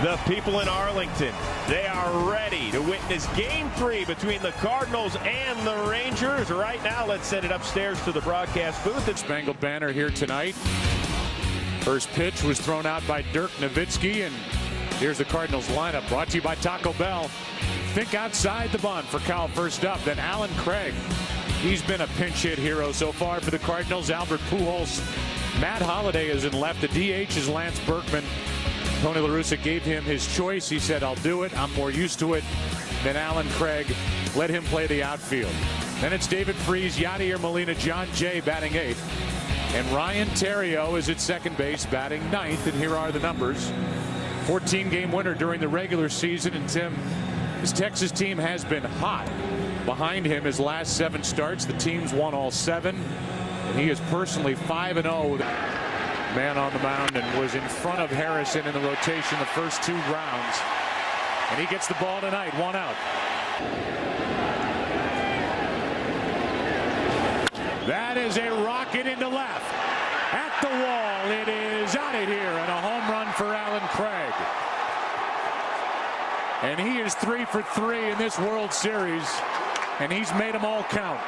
The people in Arlington, they are ready to witness Game 3 between the Cardinals and the Rangers. Right now, let's send it upstairs to the broadcast booth. It's Spangled Banner here tonight. First pitch was thrown out by Dirk Nowitzki, and here's the Cardinals lineup brought to you by Taco Bell. Think outside the bun for Kyle first up, then Alan Craig. He's been a pinch hit hero so far for the Cardinals. Albert Pujols. Matt Holliday is in left. The DH is Lance Berkman. Tony La Russa gave him his choice. He said, I'll do it. I'm more used to it than Alan Craig. Let him play the outfield. Then it's David Freese, Yadier Molina, John Jay batting 8th. And Ryan Theriot is at second base batting 9th. And here are the numbers. 14-game winner during the regular season. And Tim, his Texas team has been hot. Behind him, his last 7 starts, the team's won all 7. And he is personally 5-0. Man on the mound and was in front of Harrison in the rotation the first 2 rounds. And he gets the ball tonight, 1 out. That is a rocket into left. At the wall, it is out of here, and a home run for Alan Craig. And he is 3 for 3 in this World Series, and he's made them all count.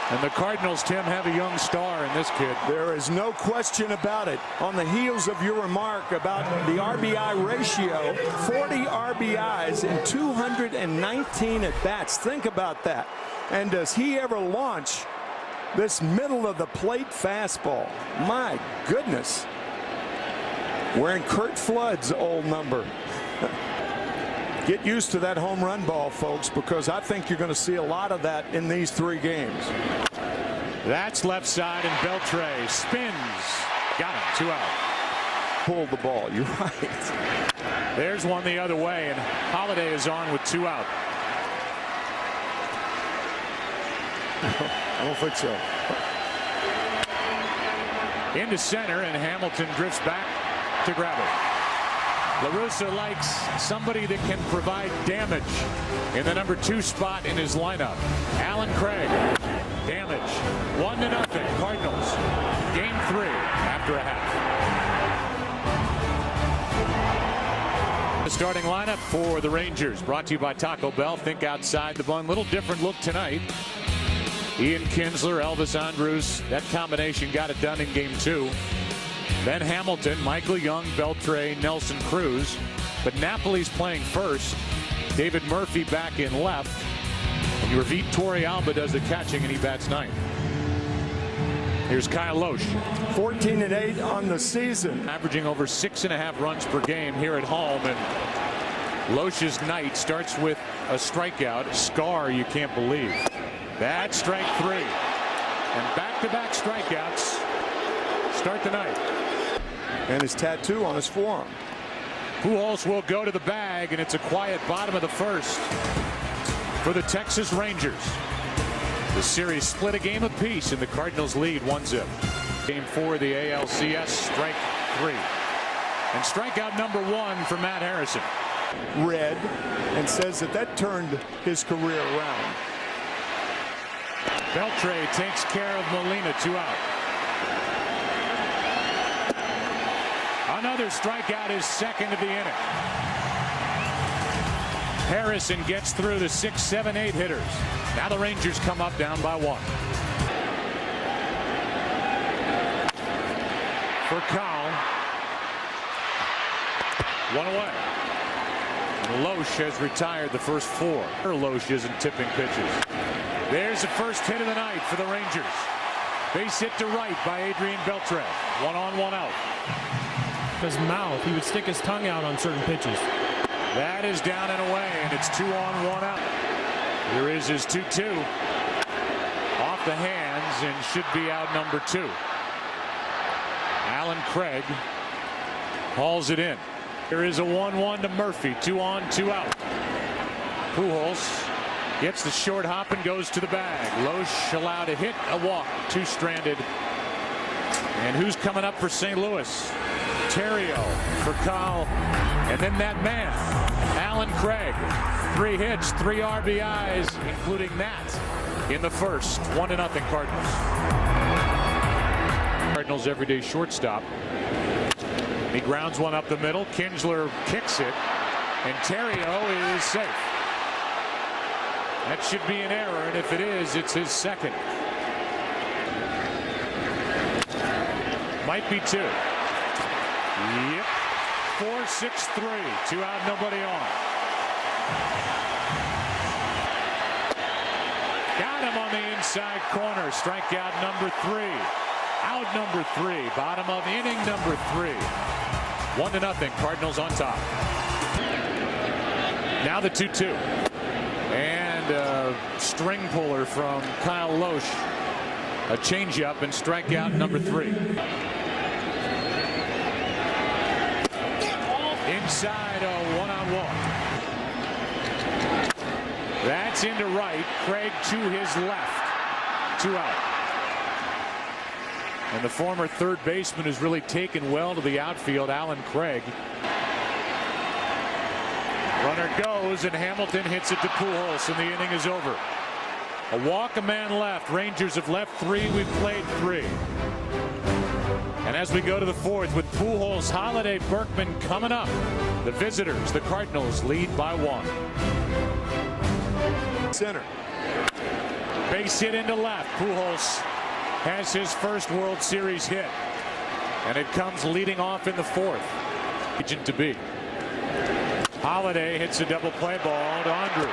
And the Cardinals, Tim, have a young star in this kid. There is no question about it. On the heels of your remark about the RBI ratio, 40 RBIs in 219 at-bats. Think about that. And does he ever launch this middle of the plate fastball? My goodness. Wearing Curt Flood's old number. Get used to that home run ball, folks, because I think you're going to see a lot of that in these 3 games. That's left side, and Beltre spins. Got him, 2 out. Pulled the ball. You're right. There's one the other way, and Holliday is on with 2 out. I don't think so. Into center, and Hamilton drifts back to grab it. La Russa likes somebody that can provide damage in the number 2 spot in his lineup. Alan Craig, damage, 1-0 Cardinals. Game 3 after a half. The starting lineup for the Rangers, brought to you by Taco Bell. Think outside the bun. Little different look tonight. Ian Kinsler, Elvis Andrus, that combination got it done in game 2. Then Hamilton, Michael Young, Beltre, Nelson Cruz. But Napoli's playing first. David Murphy back in left. And your Torrealba does the catching, and he bats 9th. Here's Kyle Loesch. 14-8 on the season. Averaging over 6.5 runs per game here at home. And Loesch's night starts with a strikeout. Scar you can't believe. That's strike 3. And back-to-back strikeouts start the night. And his tattoo on his forearm. Pujols will go to the bag, and it's a quiet bottom of the first for the Texas Rangers. The series split a game apiece, and the Cardinals lead 1-0. Game 4 of the ALCS, strike 3. And strikeout number 1 for Matt Harrison. Red, and says that turned his career around. Beltre takes care of Molina, 2 out. Another strikeout, is second of the inning. Harrison gets through the 6, 7, 8 hitters. Now the Rangers come up down by 1. For Kyle. 1 away. And Loesch has retired the first 4. Loesch isn't tipping pitches. There's the first hit of the night for the Rangers. Base hit to right by Adrian Beltre. 1 on, 1 out. His mouth, he would stick his tongue out on certain pitches. That is down and away, and it's 2 on, 1 out. Here is his 2-2. Off the hands and should be out number 2. Alan Craig hauls it in. Here is a 1-1 to Murphy. 2 on, 2 out. Pujols gets the short hop and goes to the bag. Loesch allowed a hit, a walk, 2 stranded. And who's coming up for St. Louis? Theriot for Kyle, and then that man, Alan Craig. 3 hits, 3 RBIs, including that. in the first. 1-0 Cardinals. Cardinals everyday shortstop. He grounds one up the middle. Kinsler kicks it, and Theriot is safe. That should be an error, and if it is, it's his second. Might be two. Yep. 4-6-3. 2 out, nobody on. Got him on the inside corner. Strikeout number 3. Out number 3. Bottom of inning number 3. 1-0. Cardinals on top. Now the 2-2. And a string puller from Kyle Loesch. A changeup and strikeout number 3. Inside a 1-on-1. That's into right. Craig to his left. 2 out. And the former third baseman has really taken well to the outfield, Alan Craig. Runner goes, and Hamilton hits it to Pujols, and the inning is over. A walk, a man left. Rangers have left 3. We've played 3. And as we go to the 4th with Pujols, Holiday, Berkman coming up, the visitors, the Cardinals, lead by 1. Center. Base hit into left. Pujols has his first World Series hit. And it comes leading off in the 4th. Agent to be. Holiday hits a double play ball to Andrews.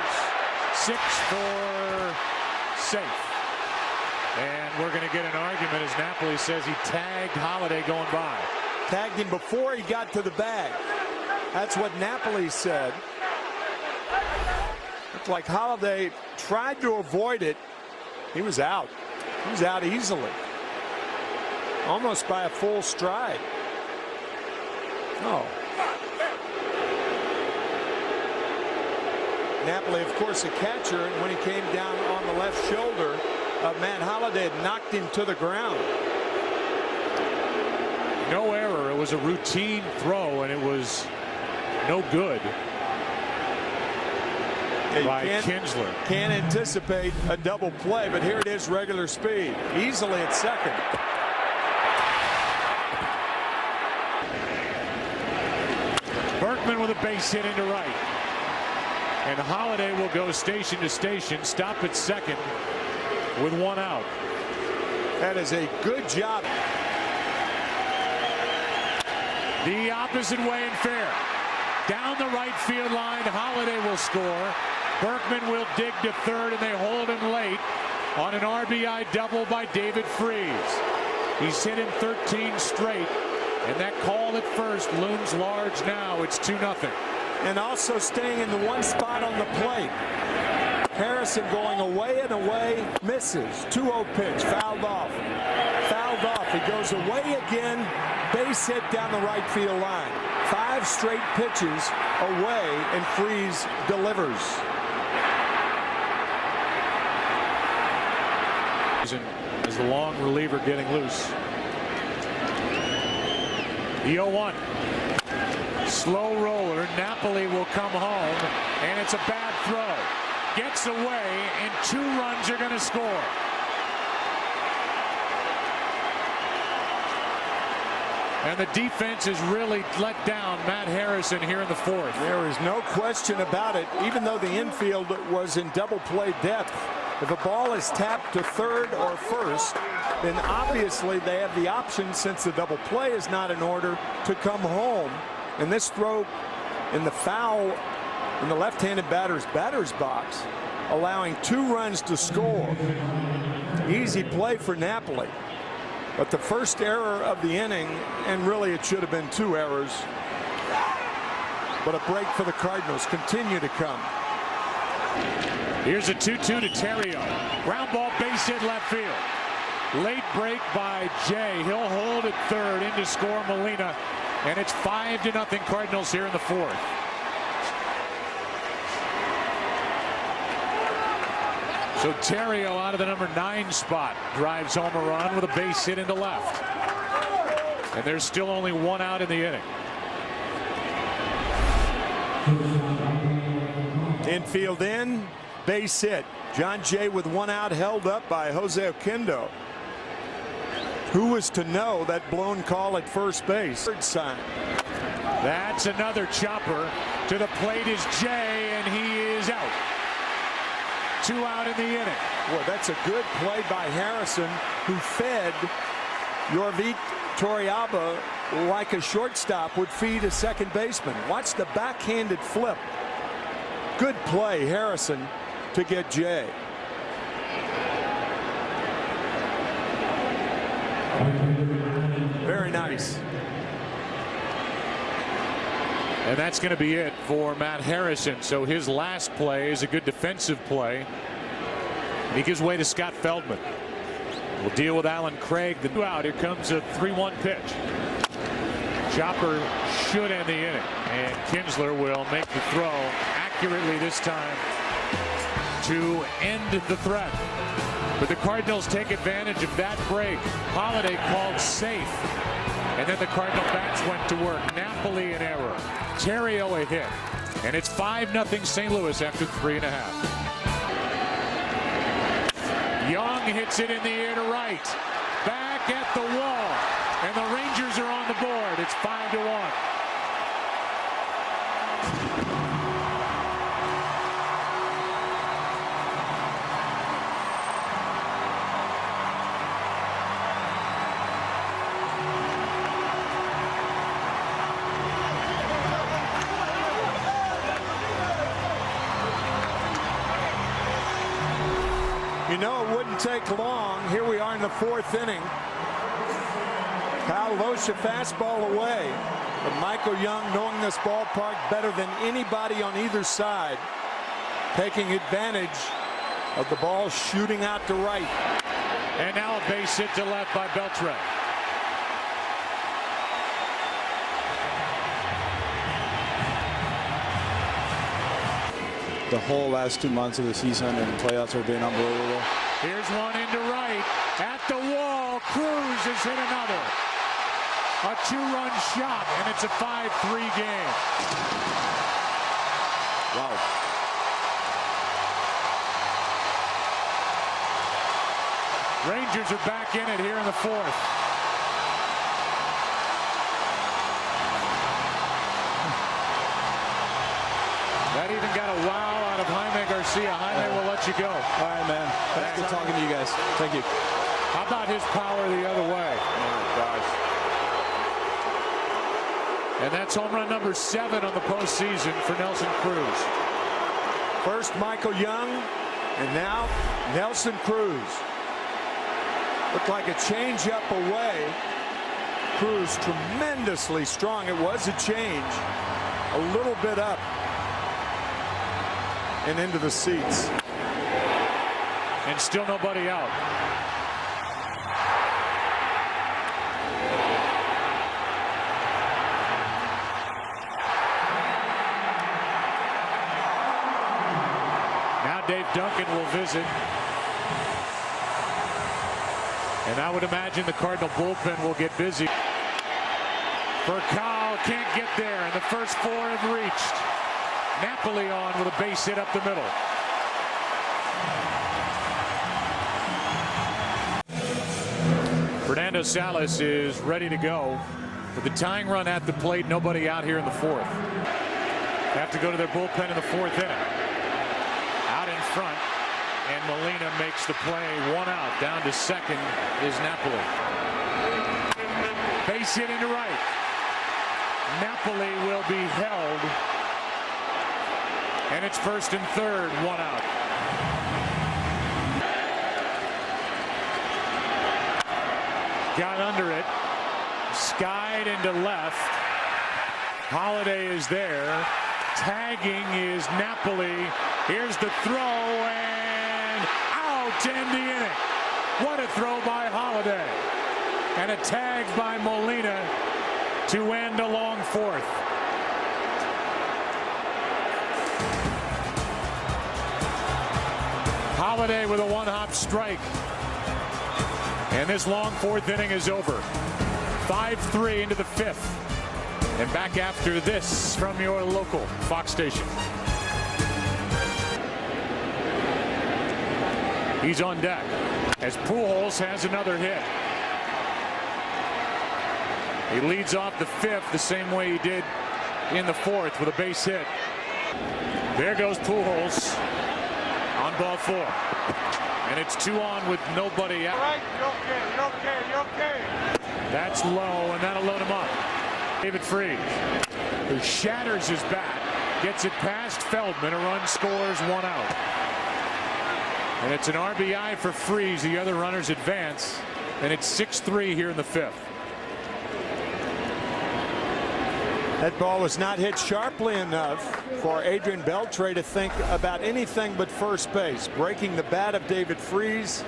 6-4 safe. And we're going to get an argument as Napoli says he tagged Holiday going by. Tagged him before he got to the bag. That's what Napoli said. Looked like Holiday tried to avoid it. He was out. He was out easily. Almost by a full stride. Oh. Napoli, of course, a catcher, and when he came down on the left shoulder, Matt Holliday had knocked him to the ground. No error. It was a routine throw, and it was no good by Kinsler. Can't anticipate a double play, but here it is, regular speed. Easily at second. Berkman with a base hit into right. And Holiday will go station to station, stop at second with 1 out. That is a good job. The opposite way and fair. Down the right field line, Holiday will score. Berkman will dig to third, and they hold him late on an RBI double by David Freese. He's hit him 13 straight, and that call at first looms large now. It's 2-0. And also staying in the one spot on the plate. Harrison going away and away, misses. 2-0 pitch, fouled off. Fouled off. He goes away again. Base hit down the right field line. 5 straight pitches away, and Freese delivers. As the long reliever getting loose. The 0-1. Slow roller. Napoli will come home, and it's a bad throw. Gets away, and 2 runs are going to score. And the defense has really let down Matt Harrison here in the 4th. There is no question about it. Even though the infield was in double play depth, if a ball is tapped to third or first, then obviously they have the option, since the double play is not in order, to come home. And this throw in the foul in the left-handed batter's box, allowing 2 runs to score. Easy play for Napoli. But the first error of the inning, and really it should have been 2 errors. But a break for the Cardinals continue to come. Here's a 2-2 to Theriot. Ground ball, base hit left field. Late break by Jay. He'll hold at third, in to score Molina. And it's 5-0 Cardinals here in the 4th. So Theriot out of the number 9 spot drives home a run with a base hit into left. And there's still only 1 out in the inning. Infield in, base hit. John Jay with one out, held up by Jose Oquendo. Who was to know that blown call at first base? Third sign. That's another chopper. To the plate is Jay, and he is out. 2 out in the inning. Boy, that's a good play by Harrison, who fed Yorvit Torrealba like a shortstop would feed a second baseman. Watch the backhanded flip. Good play, Harrison, to get Jay. Very nice. And that's going to be it for Matt Harrison. So his last play is a good defensive play. And he gives way to Scott Feldman. We'll deal with Alan Craig. The 2 out. Here comes a 3-1 pitch. Chopper should end the inning. And Kinsler will make the throw accurately this time to end the threat. But the Cardinals take advantage of that break. Holiday called safe. And then the Cardinal bats went to work. Napoli an error. Terrio a hit. And it's 5-0 St. Louis after 3.5. Young hits it in the air to right. Back at the wall. And the Rangers are on the board. It's 5-1. You know, it wouldn't take long. Here we are in the 4th inning. Kyle Losha fastball away. But Michael Young, knowing this ballpark better than anybody on either side, taking advantage of the ball shooting out to right. And now a base hit to left by Beltran. The whole last 2 months of the season and playoffs have been unbelievable. Here's one into right. At the wall, Cruz has hit another. A 2-run shot, and it's a 5-3 game. Wow. Rangers are back in it here in the 4th. That even got a wow out of Jaime Garcia. Jaime will let you go. All right, man. Thanks for talking to you guys. Thank you. How about his power the other way? Oh, my gosh. And that's home run number 7 on the postseason for Nelson Cruz. First Michael Young, and now Nelson Cruz. Looked like a changeup away. Cruz tremendously strong. It was a change. A little bit up and into the seats. And still nobody out. Now Dave Duncan will visit. And I would imagine the Cardinal bullpen will get busy. Furcal can't get there, and the first 4 have reached. Napoli on with a base hit up the middle. Fernando Salas is ready to go. With the tying run at the plate, nobody out here in the 4th. Have to go to their bullpen in the 4th inning. Out in front, and Molina makes the play. 1 out. Down to second is Napoli. Base hit into right. Napoli will be held. And it's 1st and 3rd, 1 out. Got under it. Skied into left. Holiday is there. Tagging is Napoli. Here's the throw, and out to end the inning. What a throw by Holiday. And a tag by Molina to end a long 4th. Holiday with a 1-hop strike. And this long 4th inning is over. 5-3 into the 5th. And back after this from your local Fox station. He's on deck as Pujols has another hit. He leads off the fifth the same way he did in the fourth with a base hit. There goes Pujols on ball 4. And it's 2 on with nobody out. All right, you're okay. That's low, and that'll load him up. David Freese, who shatters his bat, gets it past Feldman. A run scores, 1 out. And it's an RBI for Freese. The other runners advance, and it's 6-3 here in the 5th. That ball was not hit sharply enough for Adrian Beltre to think about anything but first base. Breaking the bat of David Freese.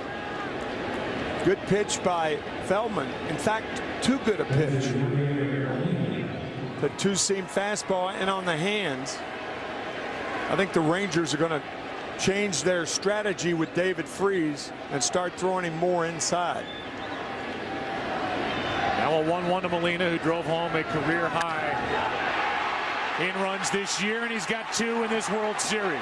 Good pitch by Feldman. In fact, too good a pitch. The two-seam fastball and on the hands. I think the Rangers are going to change their strategy with David Freese and start throwing him more inside. Now a 1-1 to Molina, who drove home a career high in runs this year, and he's got 2 in this World Series.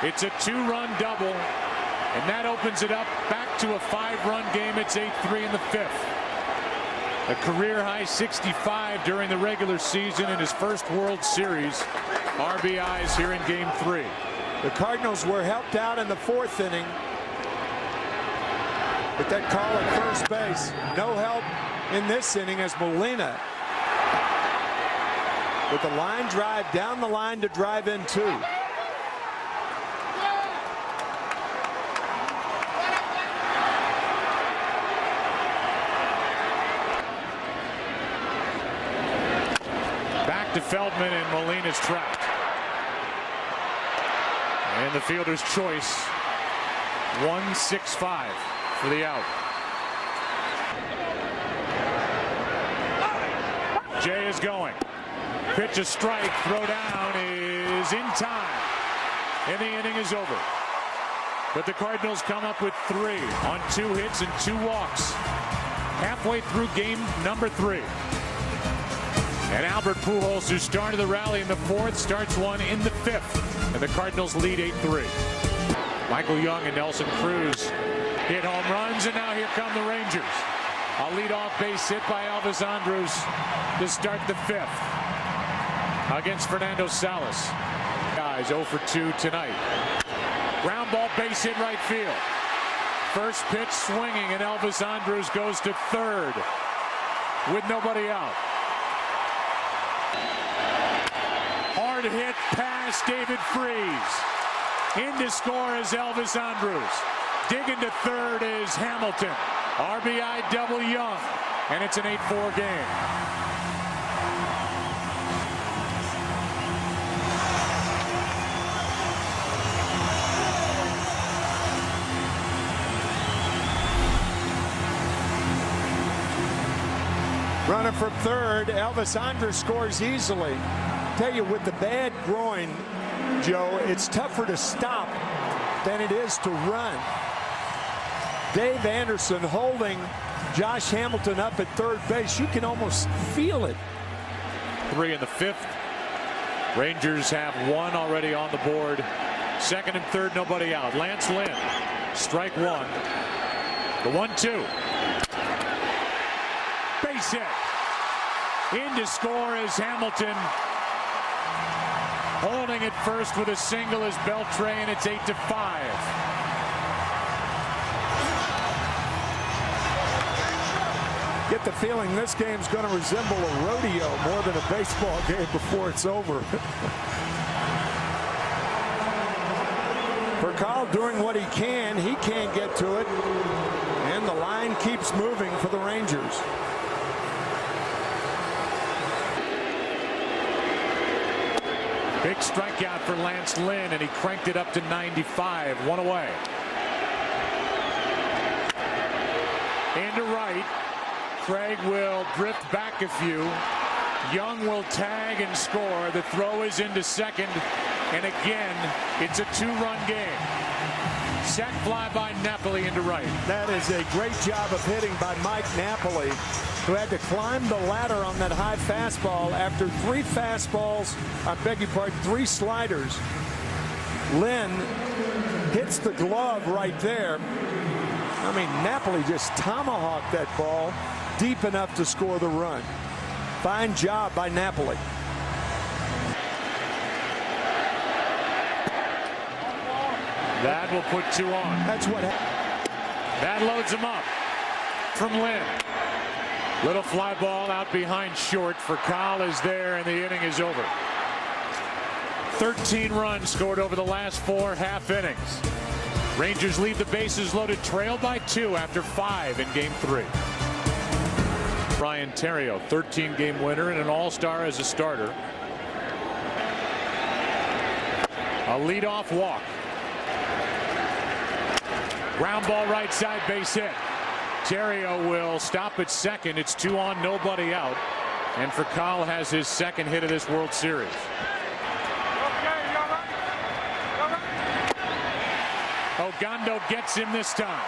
It's a 2-run double, and that opens it up back to a 5-run game. It's 8-3 in the 5th. A career high 65 during the regular season in his first World Series RBIs here in game 3. The Cardinals were helped out in the 4th inning with that call at first base. No help in this inning as Molina with the line drive down the line to drive in 2. Back to Feldman, and Molina's trapped. And the fielder's choice. 1-6-5 for the out. Jay is going. Pitch a strike, throw down is in time, and the inning is over. But the Cardinals come up with 3 on 2 hits and 2 walks. Halfway through game number 3. And Albert Pujols, who started the rally in the 4th, starts one in the 5th. And the Cardinals lead 8-3. Michael Young and Nelson Cruz hit home runs, and now here come the Rangers. A leadoff base hit by Elvis Andrus to start the 5th. Against Fernando Salas. Guys 0 for 2 tonight. Ground ball base hit right field. First pitch swinging, and Elvis Andrus goes to 3rd with nobody out. Hard hit past David Freese. In to score is Elvis Andrus. Digging to 3rd is Hamilton. RBI double Young, and it's an 8-4 game. Runner from 3rd, Elvis Andrus scores easily. Tell you, with the bad groin, Joe, it's tougher to stop than it is to run. Dave Anderson holding Josh Hamilton up at 3rd base. You can almost feel it. 3 in the 5th. Rangers have 1 already on the board. 2nd and 3rd, nobody out. Lance Lynn, strike 1. The 1-2. Base hit. In to score is Hamilton. Holding it first with a single is Beltre, and it's 8-5. Get the feeling this game's going to resemble a rodeo more than a baseball game before it's over. For Carl doing what he can't get to it, and the line keeps moving for the Rangers. Big strikeout for Lance Lynn, and he cranked it up to 95. 1 away. Into right. Craig will drift back a few. Young will tag and score. The throw is into 2nd, and again, it's a 2-run game. Sac fly by Napoli into right. That is a great job of hitting by Mike Napoli, who had to climb the ladder on that high fastball after 3 fastballs, I beg your pardon, 3 sliders. Lynn hits the glove right there. I mean, Napoli just tomahawked that ball deep enough to score the run. Fine job by Napoli. That will put 2 on. That's what happened. That loads him up from Lynn. Little fly ball out behind short for Kyle is there, and the inning is over. 13 runs scored over the last 4 half innings. Rangers leave the bases loaded, trail by 2 after 5 in game 3. Brian Terrio, 13-game winner and an all-star as a starter. A leadoff walk. Ground ball right side, base hit. Terrio will stop at second. It's 2 on, nobody out. And for Kyle has his second hit of this World Series. Ogando gets him this time.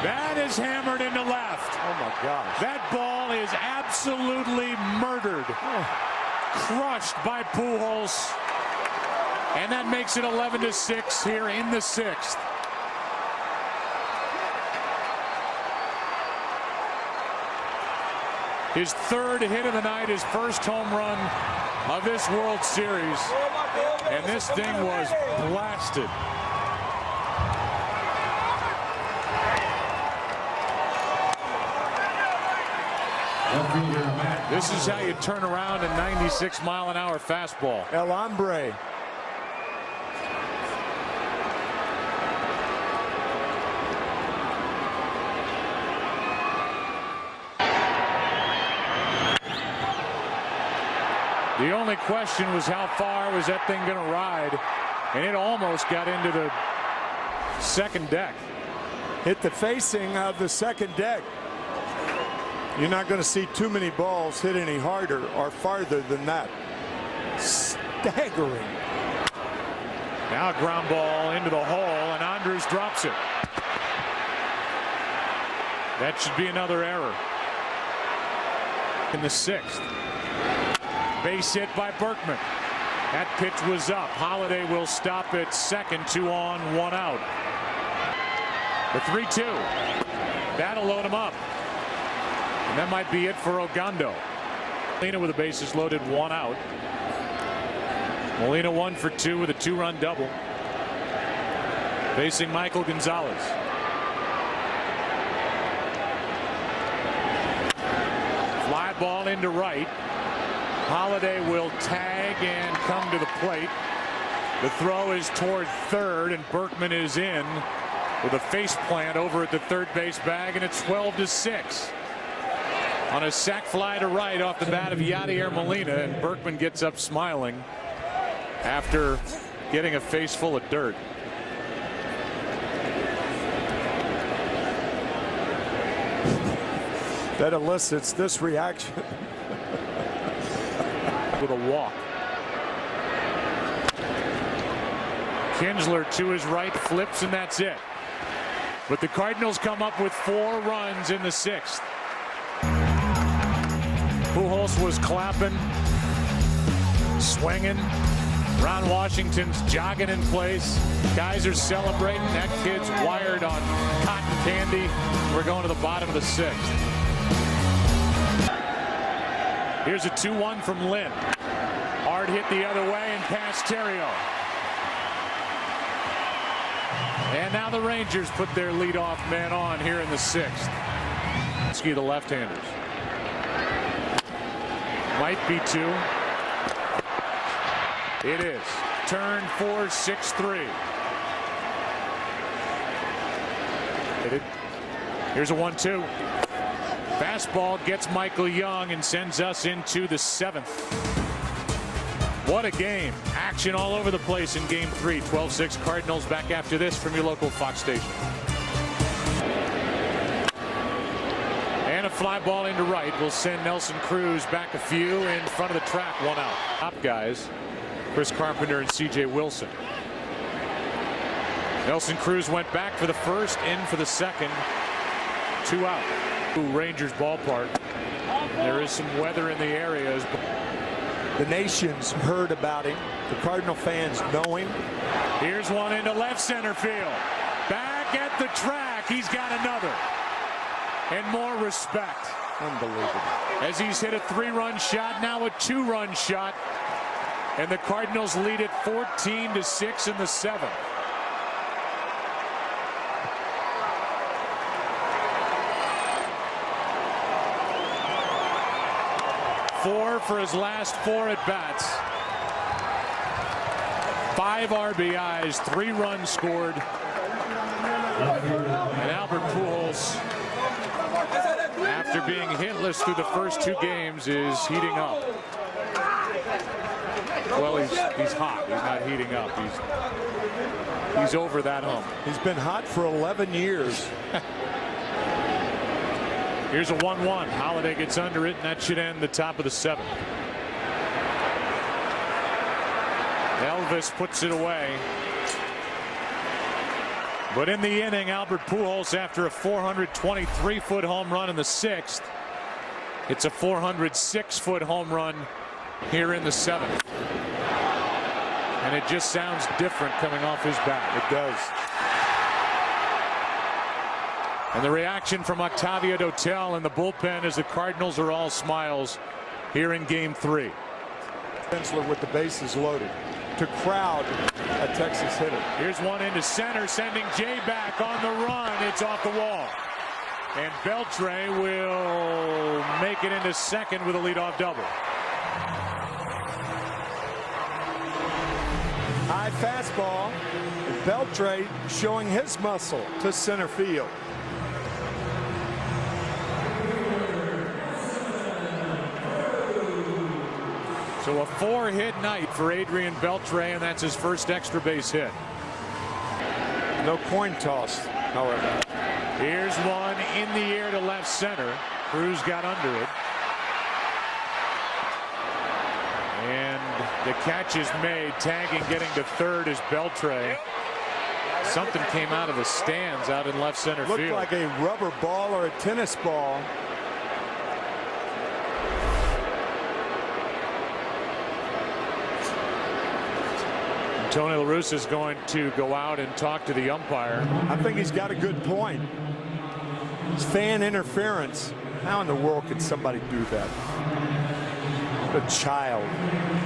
That is hammered into left. Oh my gosh. That ball is absolutely murdered. Crushed by Pujols. And that makes it 11-6 here in the 6th. His 3rd hit of the night, his first home run of this World Series. And this thing was blasted. This is how you turn around a 96-mile-an-hour fastball. El Hombre. The only question was how far was that thing going to ride, and it almost got into the second deck. Hit the facing of the second deck. You're not going to see too many balls hit any harder or farther than that. Staggering. Now a ground ball into the hole, and Andres drops it. That should be another error in the 6th. Base hit by Berkman. That pitch was up. Holiday will stop at second. 2 on, 1 out. The 3-2. That'll load him up. And that might be it for Ogando. Molina with the bases loaded, 1 out. Molina 1 for 2 with a 2-run double. Facing Michael Gonzalez. Fly ball into right. Holiday will tag and come to the plate. The throw is toward third, and Berkman is in with a face plant over at the third base bag, and it's 12-6. On a sac fly to right off the bat of Yadier Molina, and Berkman gets up smiling after getting a face full of dirt. That elicits this reaction. With a walk. Kinsler to his right, flips, and that's it. But the Cardinals come up with 4 runs in the 6th. Pujols was clapping, swinging. Ron Washington's jogging in place. Guys are celebrating. That kid's wired on cotton candy. We're going to the bottom of the 6th. Here's a 2-1 from Lynn. Hard hit the other way and past Terrio. And now the Rangers put their leadoff man on here in the 6th. The left-handers. Might be 2. It is. Turn 4, 6-3. Here's a 1-2. Fastball gets Michael Young and sends us into the 7th. What a game. Action all over the place in game 3. 12-6 Cardinals. Back after this from your local Fox station. And a fly ball into right will send Nelson Cruz back a few in front of the track. 1 out. Top guys, Chris Carpenter and C.J. Wilson. Nelson Cruz went back for the first, in for the second. 2 out. Rangers ballpark. There is some weather in the area. The nation's heard about him. The Cardinal fans know him. Here's one into left center field. Back at the track. He's got another. And more respect. Unbelievable. As he's hit a 3-run shot, now a 2-run shot. And the Cardinals lead it 14-6 in the 7th. Four for his last 4 at-bats. 5 RBIs, 3 runs scored. And Albert Pujols, after being hitless through the first 2 games, is heating up. Well, he's hot. He's not heating up. He's over that hump. He's been hot for 11 years. Here's a 1-1. Holiday gets under it, and that should end the top of the 7th. Elvis puts it away. But in the inning, Albert Pujols, after a 423-foot home run in the 6th, it's a 406-foot home run here in the 7th. And it just sounds different coming off his bat. It does. And the reaction from Octavio Dotel in the bullpen as the Cardinals are all smiles here in Game 3. Kinsler with the bases loaded to crowd a Texas hitter. Here's one into center, sending Jay back on the run. It's off the wall. And Beltre will make it into second with a leadoff double. High fastball. Beltre showing his muscle to center field. So a 4-hit night for Adrian Beltre, and that's his first extra base hit. No coin toss, however. Here's one in the air to left center. Cruz got under it. And the catch is made. Tagging, getting to third is Beltre. Something came out of the stands out in left center field. Looked like a rubber ball or a tennis ball. Tony La Russa is going to go out and talk to the umpire. I think he's got a good point. It's fan interference. How in the world could somebody do that? A child.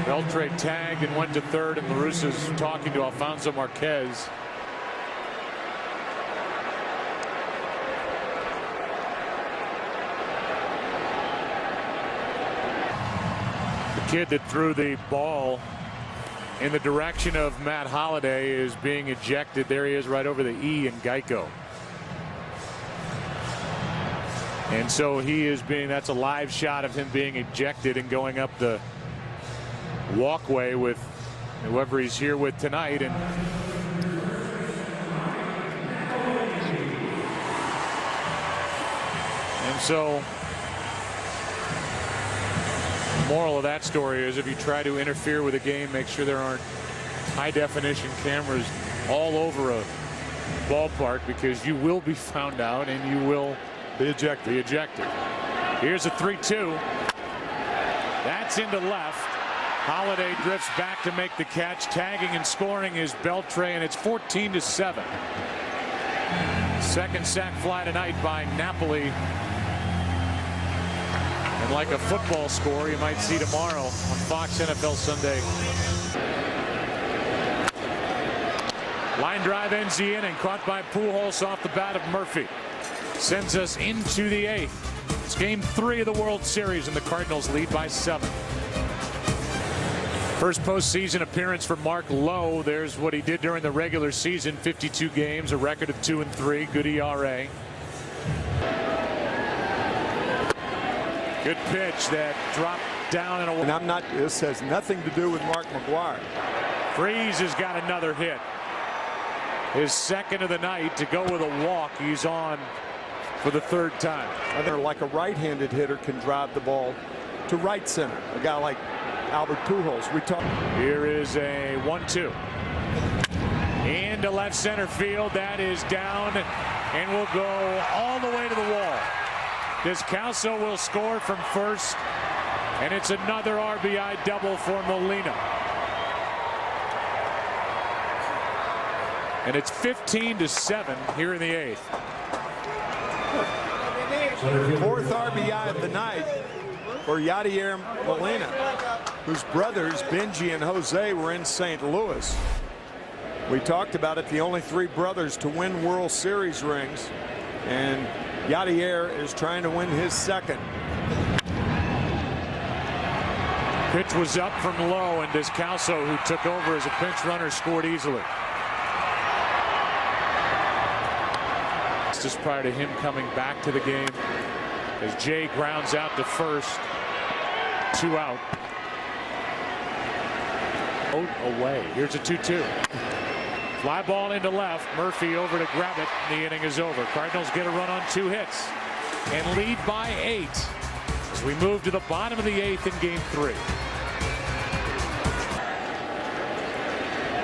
Beltre tagged and went to third, and La Russa's talking to Alfonso Marquez. The kid that threw the ball in the direction of Matt Holliday is being ejected. There he is right over the E in Geico. And so he is being, that's a live shot of him being ejected and going up the walkway with whoever he's here with tonight. And so the moral of that story is if you try to interfere with a game, make sure there aren't high definition cameras all over a ballpark, because you will be found out and you will be ejected. Here's a 3-2. That's into left. Holiday drifts back to make the catch. Tagging and scoring is Beltre, and it's 14-7. Second sac fly tonight by Napoli. And like a football score you might see tomorrow on Fox NFL Sunday. Line drive ends the inning, caught by Pujols off the bat of Murphy. Sends us into the 8th. It's Game 3 of the World Series, and the Cardinals lead by 7. First postseason appearance for Mark Lowe. There's what he did during the regular season: 52 games, a record of 2-3, good ERA. Good pitch that dropped down and away. And I'm not, this has nothing to do with Mark McGwire. Freese has got another hit. His second of the night to go with a walk. He's on for the 3rd time. I think like a right-handed hitter can drive the ball to right center. A guy like Albert Pujols. Here is a 1-2. Into left center field. That is down and will go all the way to the wall. Descalso will score from first. And it's another RBI double for Molina. And it's 15-7 here in the 8th. Fourth RBI of the night for Yadier Molina, whose brothers Benji and Jose were in St. Louis. We talked about it, the only 3 brothers to win World Series rings, and Yadier is trying to win his second. Pitch was up from low, and Descalso, who took over as a pinch runner, scored easily. Just prior to him coming back to the game, as Jay grounds out to first, 2 out. Away. Here's a 2-2. Fly ball into left. Murphy over to grab it. The inning is over. Cardinals get a run on 2 hits and lead by 8 as we move to the bottom of the 8th in game 3.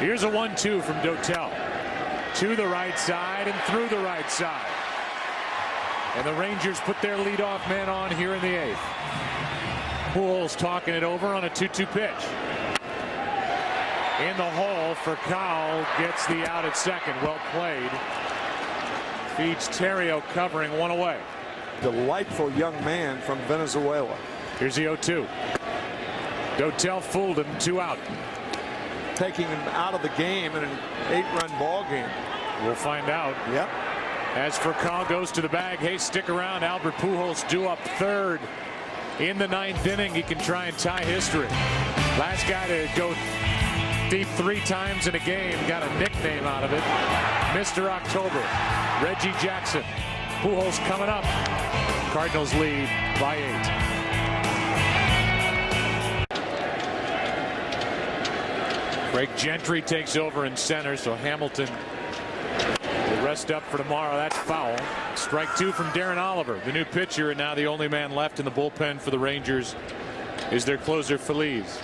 Here's a 1-2 from Dotel. To the right side and through the right side. And the Rangers put their leadoff man on here in the 8th. Pujols talking it over on a 2-2 pitch. In the hole for Kyle, gets the out at second. Well played. Feeds Terrio covering, 1 away. Delightful young man from Venezuela. Here's the 0-2. Dotel fooled him, 2 out. Taking him out of the game in an 8-run ball game. We'll find out. Yep. As for Kyle goes to the bag. Hey, stick around. Albert Pujols due up 3rd in the 9th inning. He can try and tie history. Last guy to go deep 3 times in a game, got a nickname out of it. Mr. October, Reggie Jackson. Pujols coming up. Cardinals lead by 8. Greg Gentry takes over in center, so Hamilton will rest up for tomorrow. That's foul. Strike 2 from Darren Oliver, the new pitcher, and now the only man left in the bullpen for the Rangers is their closer, Feliz.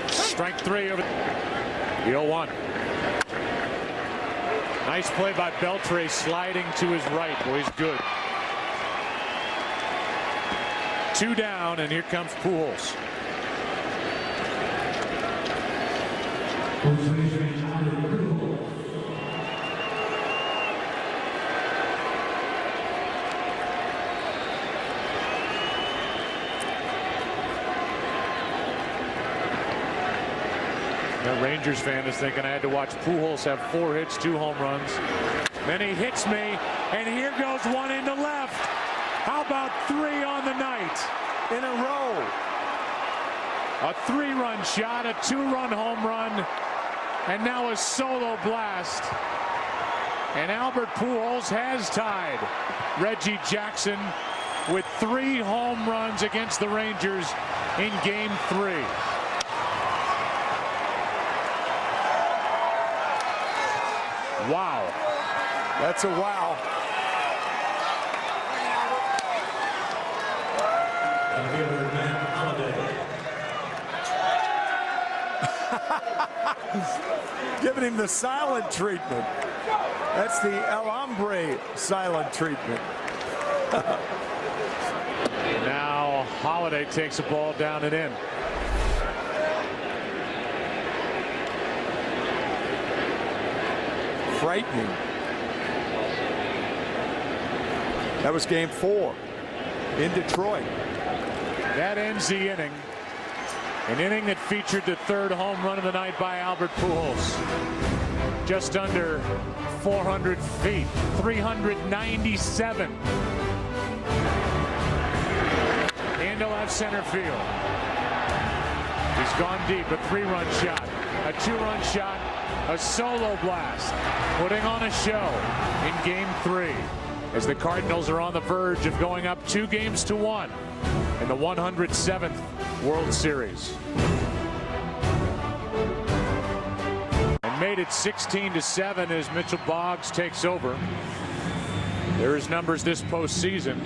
Strike 3 over the 0-1. Nice play by Beltre, sliding to his right. Boy, he's good. 2 down, and here comes Pujols. The Rangers fan is thinking, I had to watch Pujols have 4 hits, 2 home runs. Then he hits me, and here goes 1 into left. How about 3 on the night? In a row. A 3-run shot, a 2-run home run, and now a solo blast. And Albert Pujols has tied Reggie Jackson with 3 home runs against the Rangers in game 3. Wow. That's a wow. Giving him the silent treatment. That's the El Hombre silent treatment. Now Holiday takes a ball down and in. Frightening. That was game 4 in Detroit. That ends the inning. An inning that featured the 3rd home run of the night by Albert Pujols. Just under 400 feet, 397. Into left center field. He's gone deep, a 3-run shot, a 2-run shot, a solo blast, putting on a show in game 3 as the Cardinals are on the verge of going up 2-1 in the 107th World Series. And made it 16-7 as Mitchell Boggs takes over. There his numbers this postseason.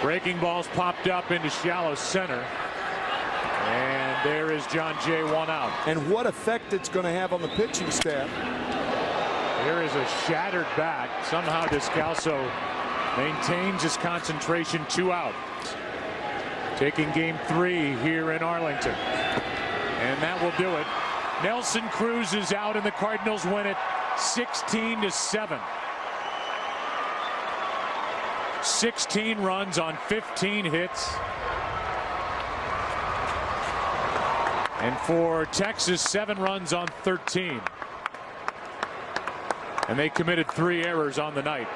Breaking balls popped up into shallow center. And there is John Jay, 1 out. And what effect it's going to have on the pitching staff Here is a shattered bat. Somehow Descalso maintains his concentration. 2 out. Taking game 3 here in Arlington. And that will do it. Nelson Cruz is out and the Cardinals win it 16-7. 16 runs on 15 hits. And for Texas, 7 runs on 13. And they committed 3 errors on the night.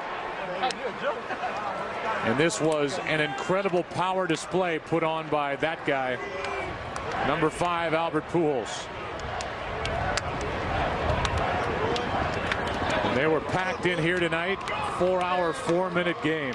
And this was an incredible power display put on by that guy, number 5, Albert Pujols. And they were packed in here tonight. 4-hour, 4-minute game.